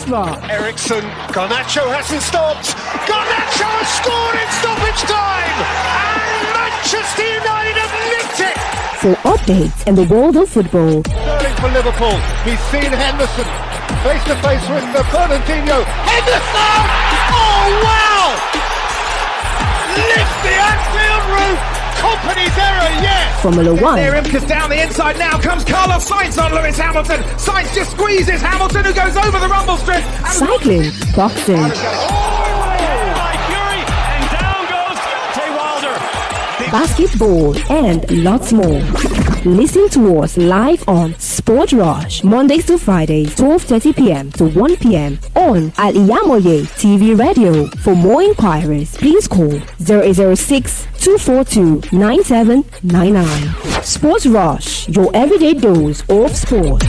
Rush. Ericsson, Garnacho hasn't stopped. Garnacho has scored in stoppage time, and Manchester United have nicked it. For updates in the world of football. Sterling for Liverpool. He's seen Henderson face to face with Fernandinho. Henderson! Oh wow! Lift the Anfield roof. Company's error, yes! Formula One. Near him, because down the inside now comes Carlos Sainz on Lewis Hamilton. Sainz just squeezes Hamilton, who goes over the rumble strip. Cycling, boxing, basketball, and lots more. Listen to us live on Sport Rush, Mondays to Fridays, 12:30 p.m. to 1 p.m. on Al-IyamoyeTv Radio. For more inquiries, please call 0806-242-9799. Sport Rush, your everyday dose of sports.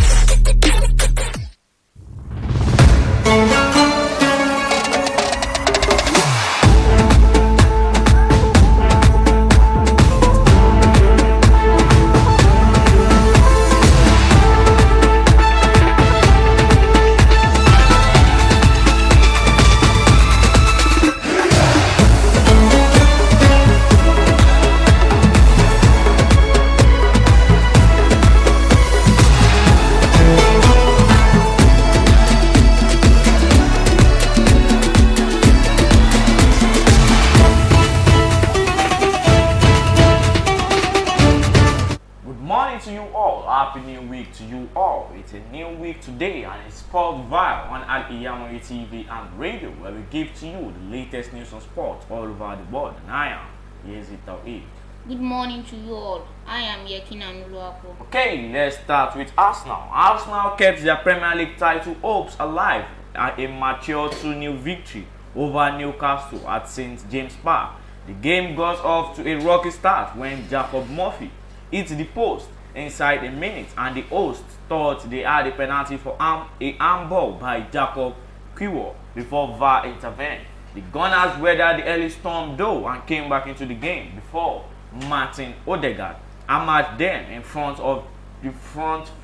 To you all, it's a new week today, and it's SPORTVILLE on Al-IyamoyeTV and radio, where we give to you the latest news on sport all over the world. And I am YAZID. Good morning to you all. I am YEKINI ANUOLUWAPO. Okay, let's start with Arsenal. Arsenal kept their Premier League title hopes alive at a mature 2-0 victory over Newcastle at St James Park. The game got off to a rocky start when Jacob Murphy hit the post inside a minute, and the hosts thought they had a penalty for a handball by Jacob Kiwo before VAR intervened. The Gunners weathered the early storm though and came back into the game before Martin Odegaard hammered them in front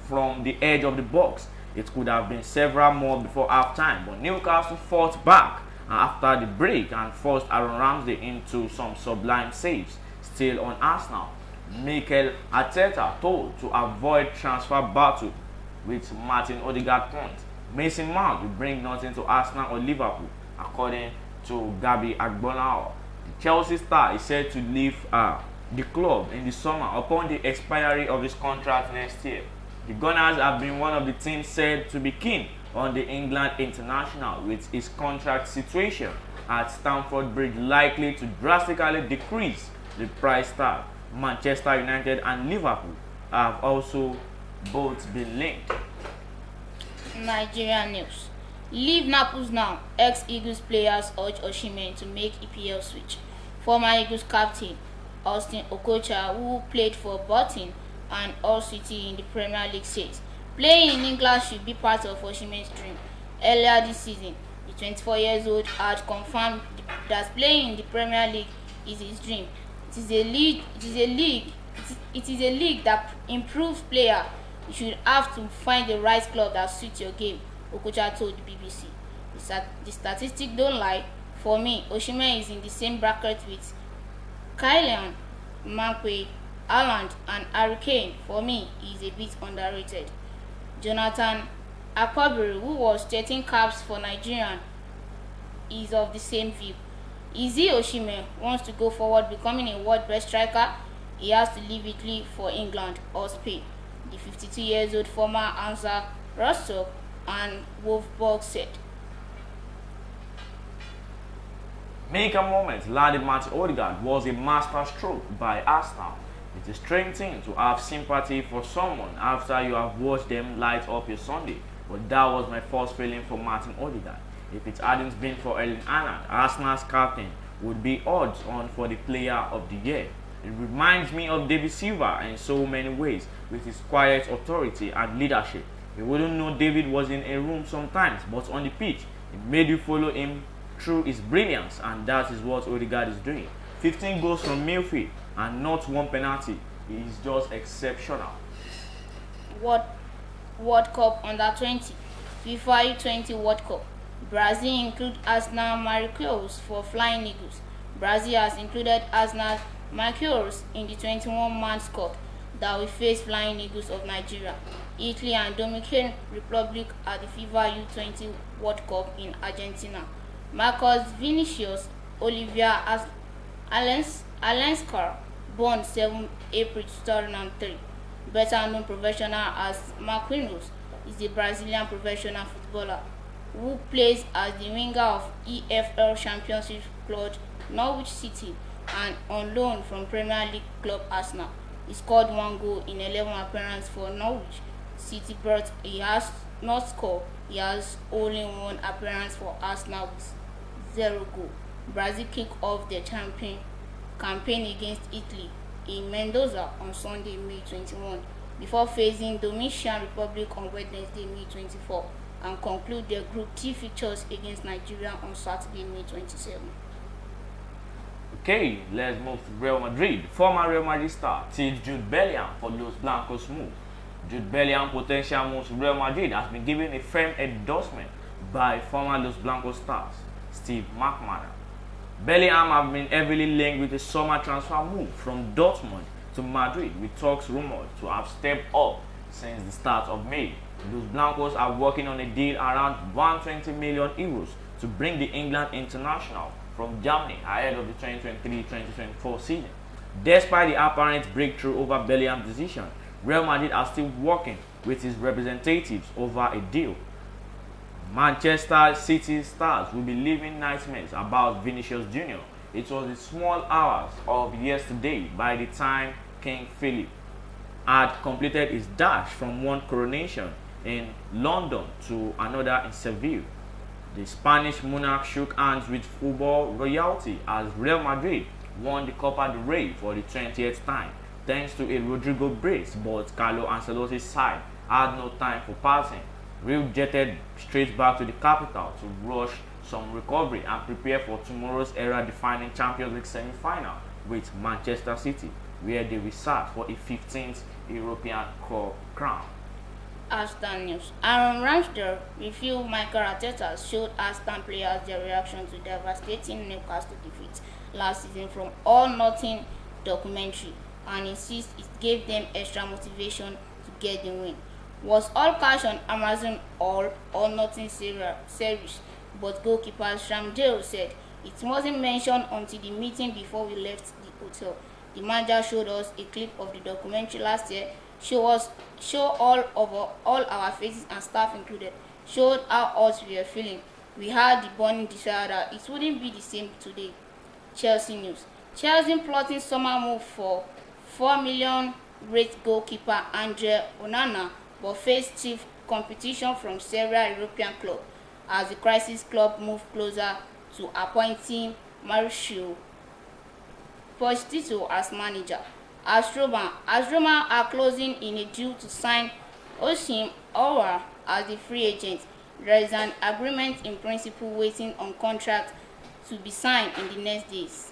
from the edge of the box. It could have been several more before half-time, but Newcastle fought back after the break and forced Aaron Ramsey into some sublime saves. Still on Arsenal, Mikel Arteta told to avoid transfer battle with Martin Odegaard point. Mason Mount will bring nothing to Arsenal or Liverpool, according to Gabi Agbonlao. The Chelsea star is said to leave the club in the summer upon the expiry of his contract next year. The Gunners have been one of the teams said to be keen on the England international, with his contract situation at Stamford Bridge likely to drastically decrease the price tag. Manchester United and Liverpool have also both been linked. Nigerian news. Leave Naples now. Ex-Eagles players urge Osimhen to make EPL switch. Former Eagles captain Austin Okocha, who played for Bolton and Hull City in the Premier League, says playing in England should be part of Osimhen's dream. Earlier this season, the 24 years old had confirmed that playing in the Premier League is his dream. It is a league that improves player. You should have to find the right club that suits your game, Okocha told the BBC. The statistics don't lie. For me, Osimhen is in the same bracket with Kylian, Mbappe, Haaland and Harry Kane. For me, he is a bit underrated. Jonathan Akpabiri, who was 13 caps for Nigeria, is of the same view. Izzy Osimhen wants to go forward becoming a world best striker. He has to leave Italy for England or Spain. The 52 years old former answer Rostock and Wolfsburg said. Make a moment, Martin Odegaard was a master stroke by Arsenal. It's a strange thing to have sympathy for someone after you have watched them light up your Sunday, but that was my first feeling for Martin Odegaard. If it hadn't been for Erling Haaland, Arsenal's captain would be odds on for the player of the year. It reminds me of David Silva in so many ways, with his quiet authority and leadership. You wouldn't know David was in a room sometimes, but on the pitch, it made you follow him through his brilliance, and that is what Odegaard is doing. 15 goals from midfield and not one penalty. He is just exceptional. World Cup Under 20. FIFA U20 World Cup. Brazil include Arsenal Marquinhos for Flying Eagles. Brazil has included Arsenal Marquinhos in the 21-man squad that will face Flying Eagles of Nigeria, Italy and Dominican Republic at the FIFA U20 World Cup in Argentina. Marcus Vinicius Olivier Alenskar, born 7 April 2003, better known professional as Marquinhos, is a Brazilian professional footballer who plays as the winger of EFL Championship club Norwich City and on loan from Premier League club Arsenal. He scored 1 goal in 11 appearances for Norwich City, but he has not scored. He has only 1 appearance for Arsenal with 0 goal. Brazil kick off their campaign against Italy in Mendoza on Sunday, May 21, before facing Dominican Republic on Wednesday, May 24, and conclude their Group T fixtures against Nigeria on Saturday, May 27. Okay, let's move to Real Madrid. Former Real Madrid star teased Jude Bellingham for Los Blancos move. Jude Bellingham potential move to Real Madrid has been given a firm endorsement by former Los Blancos stars Steve McManaman. Bellingham have been heavily linked with a summer transfer move from Dortmund to Madrid, with talks rumored to have stepped up since the start of May. Los Blancos are working on a deal around 120 million euros to bring the England international from Germany ahead of the 2023-2024 season. Despite the apparent breakthrough over Bellingham's decision, Real Madrid are still working with his representatives over a deal. Manchester City stars will be living nightmares about Vinicius Jr. It was the small hours of yesterday by the time King Philip had completed his dash from one coronation in London to another in Seville. The Spanish monarch shook hands with football royalty as Real Madrid won the Copa del Rey for the 20th time, thanks to a Rodrigo brace, but Carlo Ancelotti's side had no time for passing. Real jetted straight back to the capital to rush some recovery and prepare for tomorrow's era-defining Champions League semi-final with Manchester City, where they will search for a 15th European Cup crown. Aston News. Aaron Ramsdale reviewed Mikel Arteta showed Aston players their reaction to devastating Newcastle defeat last season from All Nothing documentary and insists it gave them extra motivation to get the win. Was all cash on Amazon All or Nothing series, but goalkeeper Ramsdale said it wasn't mentioned until the meeting before we left the hotel. The manager showed us a clip of the documentary last year, show all our faces and staff included, showed how hot we were feeling. We had the burning desire that it wouldn't be the same today. Chelsea News. Chelsea plotting summer move for 4 million rate goalkeeper Andre Onana, but faced stiff competition from several European clubs as the crisis club moved closer to appointing Mauricio Pochettino as manager. As Roma are closing in a deal to sign Osim Aouar as the free agent. There is an agreement in principle waiting on contract to be signed in the next days.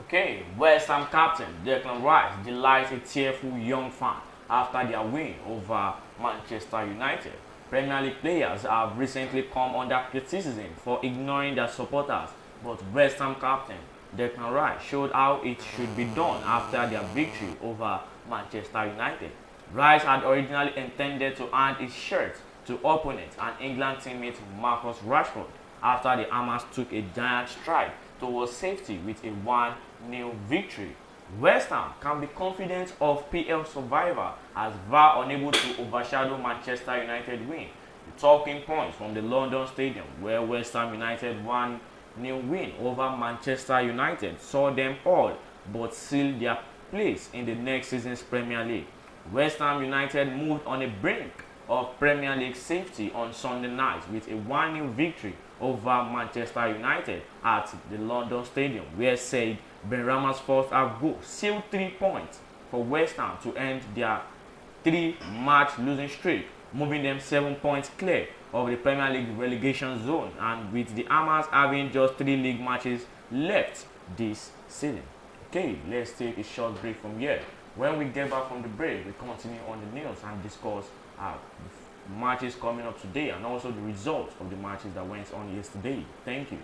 Okay, West Ham captain Declan Rice delights a tearful young fan after their win over Manchester United. Premier League players have recently come under criticism for ignoring their supporters, but West Ham captain Declan Rice showed how it should be done after their victory over Manchester United. Rice had originally intended to hand his shirt to opponent and England teammate Marcus Rashford after the Hammers took a giant stride towards safety with a 1-0 victory. West Ham can be confident of PL survival as VAR unable to overshadow Manchester United win. The talking points from the London Stadium, where West Ham United 1-0 win over Manchester United saw them all but seal their place in the next season's Premier League. West Ham United moved on the brink of Premier League safety on Sunday night with a 1-0 victory over Manchester United at the London Stadium, where Said Benrahma's first half goal sealed 3 points for West Ham to end their 3-match losing streak, moving them 7 points clear of the Premier League relegation zone, and with the Hammers having just 3 league matches left this season. Okay, let's take a short break from here. When we get back from the break, we continue on the news and discuss matches coming up today and also the results of the matches that went on yesterday. Thank you.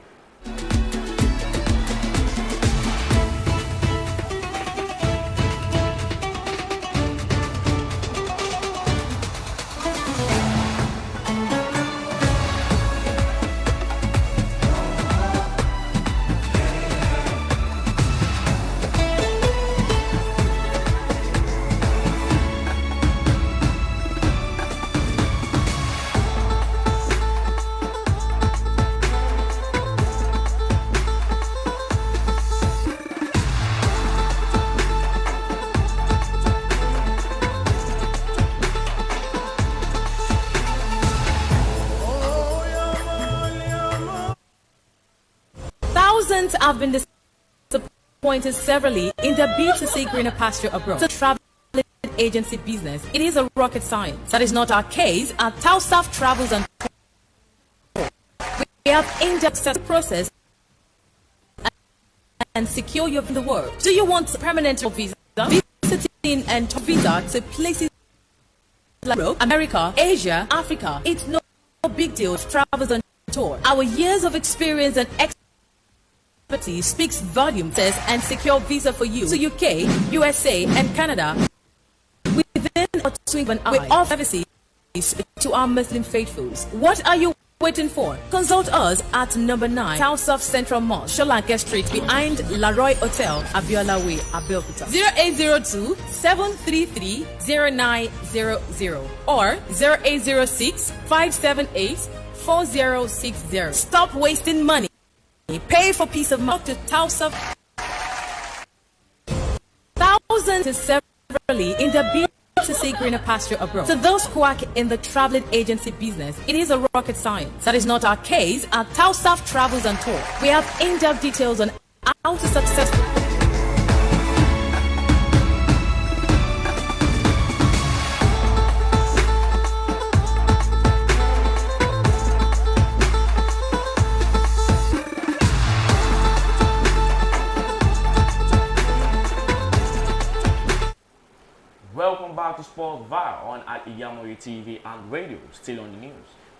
Thousands have been disappointed severally in their bid to see greener pasture abroad. The travel agency business, it is a rocket science. That is not our case at TAOHEED Travels and Tours. We have in-depth process and secure your in the world. Do you want permanent visa? Visiting and visa to places like Europe, America, Asia, Africa. It's no big deal. Travels and tour. Our years of experience and expertise speaks volumes and secure visa for you to UK, USA, and Canada within a swing of an eye. We offer services to our Muslim faithfuls. What are you waiting for? Consult us at number 9 South Central Mall, Sholanke Street, behind Laroy Hotel, Abiola Way, Abeokuta. 0802 733 0900 or 0806 578 4060. Stop wasting money. Pay for peace of mind. To TAOHEED. Thousands is severally in the bid to see greener pasture abroad. To those who are in the traveling agency business, it is a rocket science. That is not our case at TAOHEED Travels and Tour. We have in-depth details on how to successfully Welcome back to SPORTVILLE on Al-IyamoyeTv and radio. Still on the news.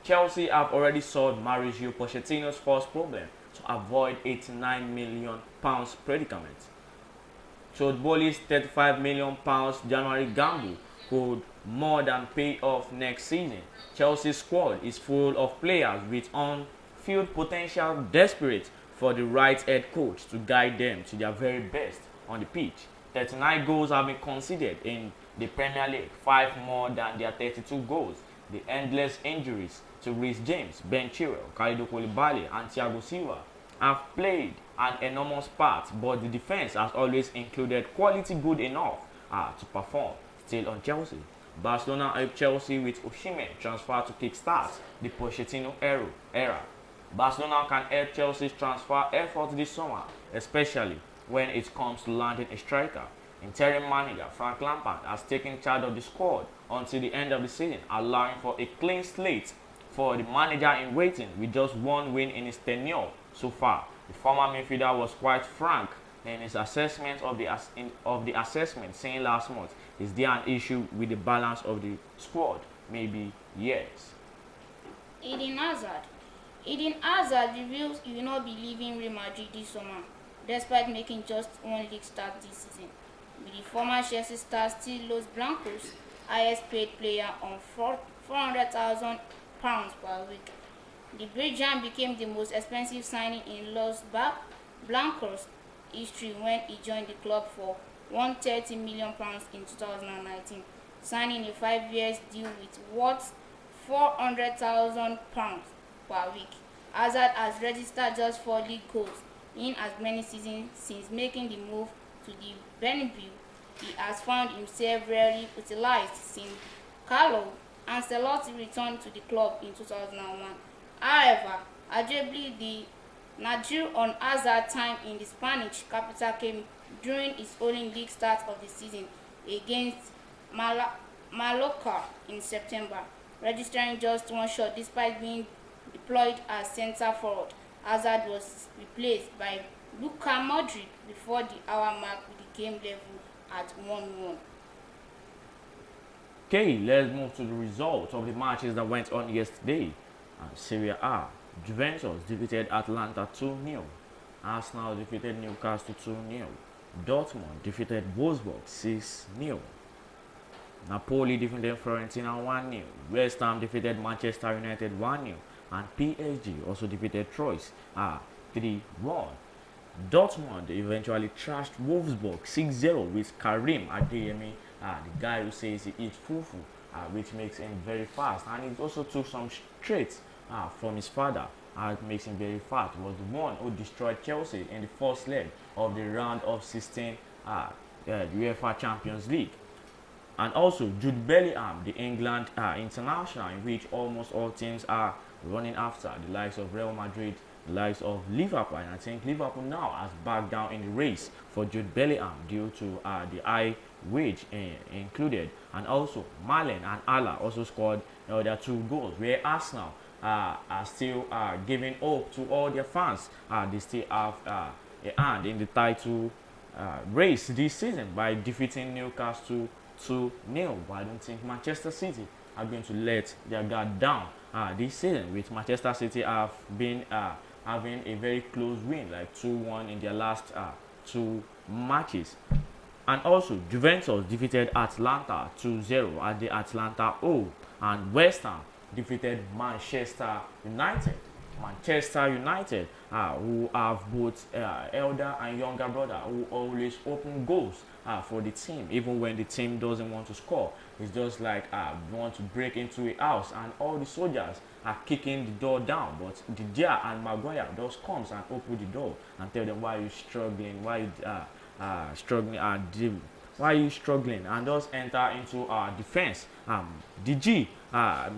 Chelsea have already solved Mauricio Pochettino's first problem to avoid £89 million predicament. Todd Bowley's £35 million January gamble could more than pay off next season. Chelsea's squad is full of players with on-field potential desperate for the right head coach to guide them to their very best on the pitch. 39 goals have been conceded in the Premier League, 5 more than their 32 goals. The endless injuries to Reece James, Ben Chilwell, Kalidou Koulibaly and Thiago Silva have played an enormous part, but the defense has always included quality good enough to perform. Still on Chelsea, Barcelona helped Chelsea with Osimhen transfer to kickstart the Pochettino era. Barcelona can help Chelsea's transfer effort this summer, especially when it comes to landing a striker. Interim manager Frank Lampard has taken charge of the squad until the end of the season, allowing for a clean slate for the manager in waiting with just one win in his tenure so far. The former midfielder was quite frank in his assessment of the assessment, saying last month, "Is there an issue with the balance of the squad? Maybe yes." Eden Hazard reveals he will not be leaving Real Madrid this summer, despite making just one league start this season. With the former Chelsea star still Los Blancos' highest paid player on £400,000 per week. The Belgian became the most expensive signing in Los Blancos' history when he joined the club for £130 million in 2019, signing a 5-year deal with worth £400,000 per week. Hazard has registered just 4 league goals in as many seasons since making the move to the Bernabeu. He has found himself rarely utilized since Carlo Ancelotti returned to the club in 2001. However, arguably the Nadir on Hazard's time in the Spanish capital came during his only league start of the season against Mallorca in September, registering just 1 shot despite being deployed as centre forward. Hazard was replaced by Luka Modric before the hour mark with the game level at 1-1. Okay, let's move to the results of the matches that went on yesterday. Serie A, Juventus defeated Atalanta 2-0. Arsenal defeated Newcastle 2-0. Dortmund defeated Wolfsburg 6-0. Napoli defeated Fiorentina 1-0. West Ham defeated Manchester United 1-0. And PSG also defeated Troyes 3-1. Dortmund eventually trashed Wolfsburg 6-0 with Karim Adeyemi, the guy who says he eats fufu, which makes him very fast. And he also took some traits from his father, it makes him very fast. He was the one who destroyed Chelsea in the first leg of the round of 16 UEFA Champions League. And also Jude Bellingham, the England international, in which almost all teams are running after, the likes of Real Madrid, the likes of Liverpool. And I think Liverpool now has backed down in the race for Jude Bellingham due to the high wage included. And also Malen and Allah also scored their 2 goals, where Arsenal are still giving hope to all their fans. They still have a hand in the title race this season by defeating Newcastle 2-0. But I don't think Manchester City are going to let their guard down this season, with Manchester City have been having a very close win, like 2-1 in their last 2 matches. And also Juventus defeated Atlanta 2-0 at the Atlanta O, and West Ham defeated Manchester United. Manchester United, who have both elder and younger brother, who always open goals for the team, even when the team doesn't want to score. It's just like want to break into a house, and all the soldiers are kicking the door down. But the Dia and Maguire just comes and open the door and tell them, why are you struggling? Why you struggling? Why are you struggling? And just enter into our defense. DG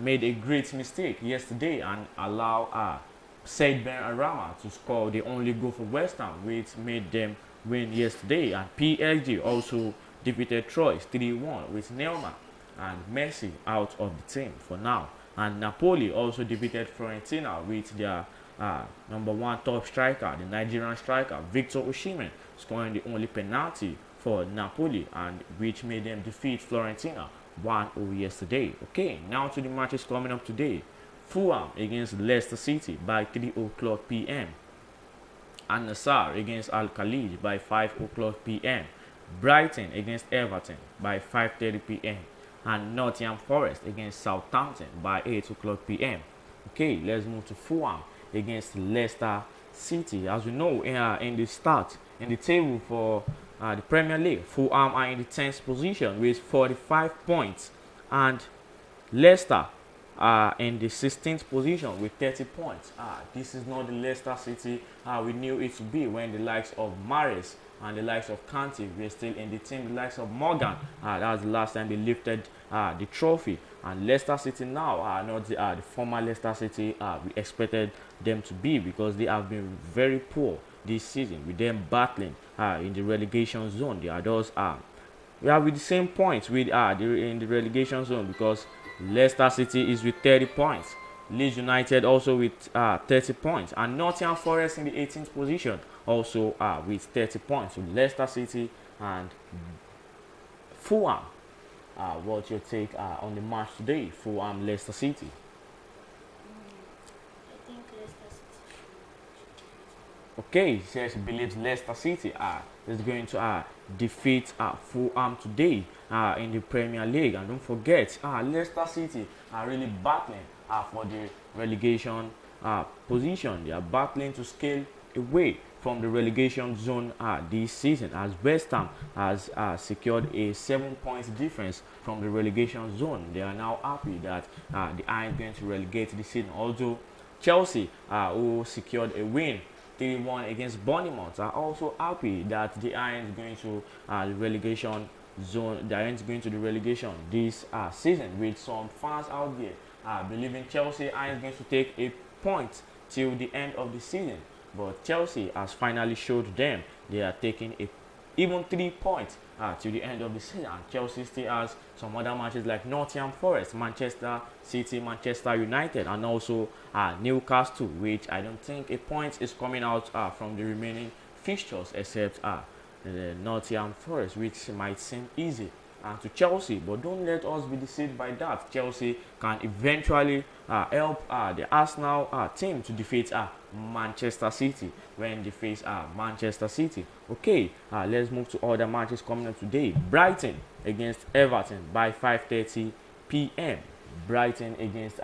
made a great mistake yesterday and allow Said Ben Arama to score the only goal for West Ham, which made them win yesterday. And PSG also defeated Troyes 3-1 with Neymar and Messi out of the team for now. And Napoli also defeated Fiorentina with their #1 top striker, the Nigerian striker Victor Osimhen, scoring the only penalty for Napoli, and which made them defeat Fiorentina 1-0 yesterday. Okay, now to the matches coming up today. Fulham against Leicester City by 3:00 p.m. Al Nassr against Al Khalij by 5:00 p.m. Brighton against Everton by 5:30 p.m. and Nottingham Forest against Southampton by 8:00 p.m. Okay, let's move to Fulham against Leicester City. As we know, in the table for the Premier League, Fulham are in the 10th position with 45 points, and Leicester are in the 16th position with 30 points. This is not the Leicester City we knew it to be when the likes of Mahrez and the likes of Kante were still in the team. The likes of Morgan, that was the last time they lifted the trophy. And Leicester City now are not the former Leicester City we expected them to be, because they have been very poor this season, with them battling in the relegation zone. They are those we are with the same points with in the relegation zone, because Leicester City is with 30 points. Leeds United also with 30 points, and Nottingham Forest in the 18th position also with 30 points. So Leicester City and Fulham. What's your take on the match today, Fulham Leicester City? I think Leicester City. Okay, he says he believes Leicester City is going to defeat Fulham today in the Premier League. And don't forget, Leicester City are really battling for the relegation position. They are battling to scale away from the relegation zone this season, as West Ham has secured a 7-point difference from the relegation zone. They are now happy that they aren't going to relegate this season. Although Chelsea, who secured a win 3-1 against Bournemouth, are also happy that they aren't going to the relegation zone. They aren't going to the relegation this season, with some fans out there believing Chelsea aren't going to take a point till the end of the season. But Chelsea has finally showed them they are taking even 3 points till the end of the season. And Chelsea still has some other matches like Nottingham Forest, Manchester City, Manchester United, and also Newcastle, which I don't think a point is coming out from the remaining fixtures, except Nottingham Forest, which might seem easy to Chelsea. But don't let us be deceived by that. Chelsea can eventually help the Arsenal team to defeat Manchester City when they face Manchester City. Okay, let's move to other matches coming up today. Brighton against Everton by 5:30 p.m. Brighton against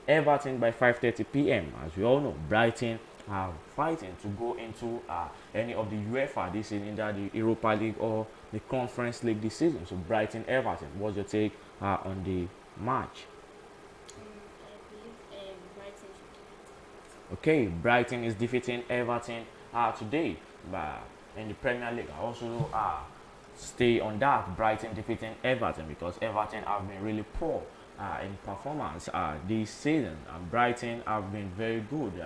Everton by 5:30 p.m. As we all know, Brighton are fighting to go into any of the UEFA this season, either the Europa League or the Conference League this season. So Brighton, Everton, what's your take on the match? I believe Brighton should defeat. Okay, Brighton is defeating Everton today in the Premier League. I also stay on that, Brighton defeating Everton, because Everton have been really poor in performance this season, and Brighton have been very good.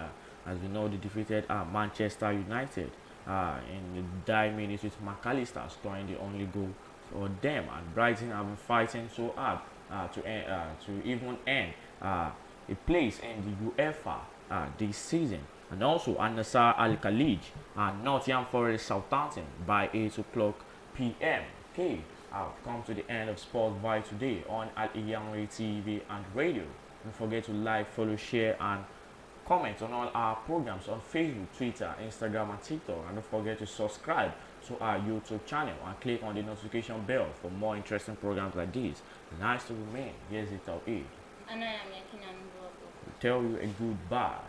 As we know, they defeated Manchester United in the dying minutes with McAllister scoring the only goal for them, and Brighton have been fighting so hard to even end a place in the UEFA this season. And also Al-Nassr Al-Khalij and Nottingham Forest Southampton by 8 o'clock p.m. Okay, I've come to the end of SPORTVILLE today on Al-IyamoyeTv and radio. Don't forget to like, follow, share, and comment on all our programs on Facebook, Twitter, Instagram, and TikTok. And don't forget to subscribe to our YouTube channel and click on the notification bell for more interesting programs like this. Nice to remain. YAZID. And I am YEKINI. Tell you a goodbye.